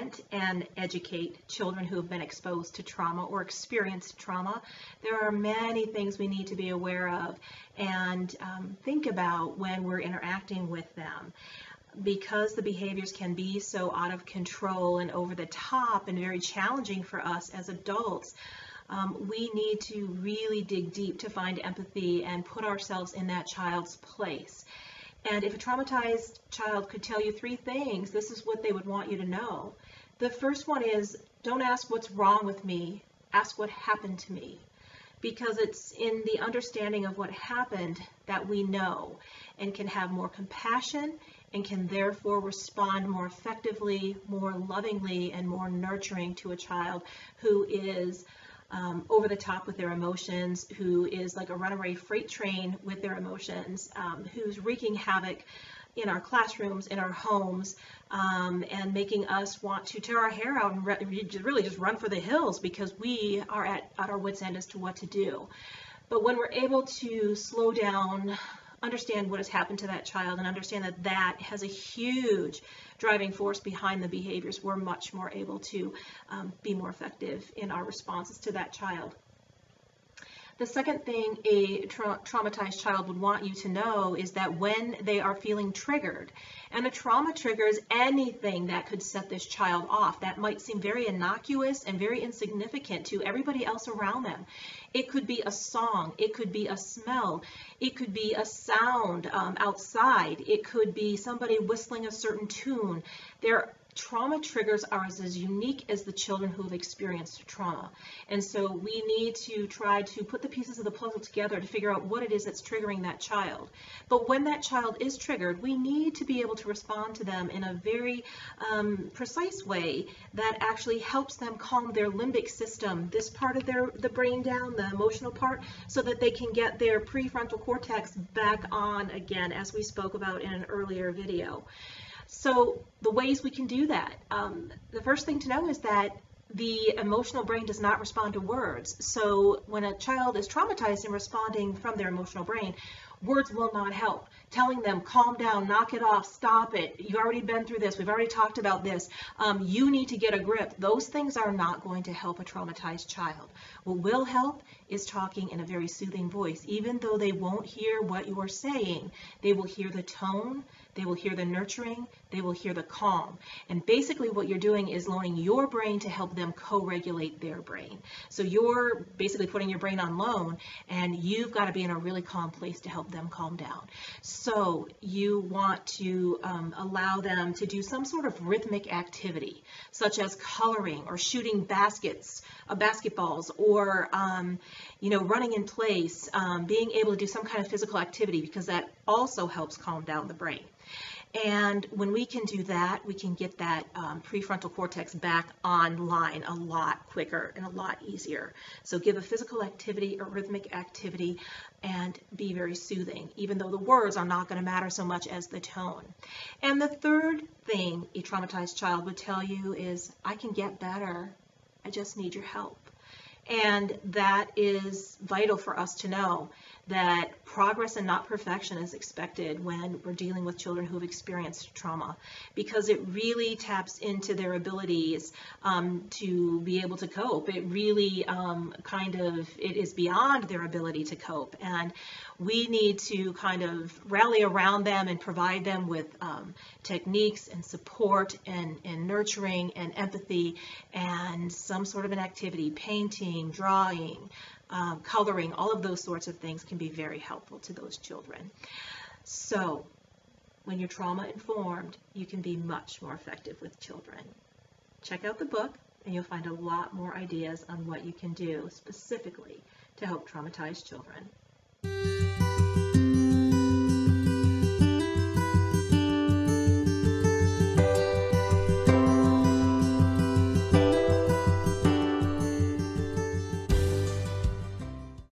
parent and educate children who have been exposed to trauma or experienced trauma. There are many things we need to be aware of and think about when we're interacting with them. Because the behaviors can be so out of control and over the top and very challenging for us as adults, we need to really dig deep to find empathy and put ourselves in that child's place. And if a traumatized child could tell you 3 things, this is what they would want you to know. The first one is, don't ask what's wrong with me, ask what happened to me. Because it's in the understanding of what happened that we know and can have more compassion and can therefore respond more effectively, more lovingly, and more nurturing to a child who is over the top with their emotions, who is like a runaway freight train with their emotions, who's wreaking havoc in our classrooms, in our homes, and making us want to tear our hair out and really just run for the hills because we are at our wits' end as to what to do. But when we're able to slow down, understand what has happened to that child, and understand that that has a huge driving force behind the behaviors, we're much more able to be more effective in our responses to that child. The second thing a traumatized child would want you to know is that when they are feeling triggered, and a trauma triggers anything that could set this child off, that might seem very innocuous and very insignificant to everybody else around them. It could be a song, it could be a smell, it could be a sound outside, it could be somebody whistling a certain tune. Trauma triggers are as unique as the children who have experienced trauma. And so we need to try to put the pieces of the puzzle together to figure out what it is that's triggering that child. But when that child is triggered, we need to be able to respond to them in a very precise way that actually helps them calm their limbic system, this part of the brain down, the emotional part, so that they can get their prefrontal cortex back on again, as we spoke about in an earlier video. So the ways we can do that, the first thing to know is that the emotional brain does not respond to words. So when a child is traumatized and responding from their emotional brain, words will not help. Telling them, calm down, knock it off, stop it, you've already been through this, we've already talked about this, you need to get a grip. Those things are not going to help a traumatized child. What will help is talking in a very soothing voice. Even though they won't hear what you are saying, they will hear the tone, they will hear the nurturing, they will hear the calm. And basically what you're doing is loaning your brain to help them co-regulate their brain. So you're basically putting your brain on loan, and you've got to be in a really calm place to help them calm down. So you want to allow them to do some sort of rhythmic activity, such as coloring or shooting basketballs, or running in place, being able to do some kind of physical activity, because that also helps calm down the brain. And when we can do that, we can get that prefrontal cortex back online a lot quicker and a lot easier. So give a physical activity, a rhythmic activity, and be very soothing, even though the words are not going to matter so much as the tone. And the third thing a traumatized child would tell you is, I can get better, I just need your help. And that is vital for us to know, that progress and not perfection is expected when we're dealing with children who have experienced trauma, because it really taps into their abilities to be able to cope. It really it is beyond their ability to cope, and we need to kind of rally around them and provide them with techniques and support and nurturing and empathy and some sort of an activity, painting, drawing, coloring, all of those sorts of things can be very helpful to those children. So when you're trauma informed, you can be much more effective with children. Check out the book and you'll find a lot more ideas on what you can do specifically to help traumatized children.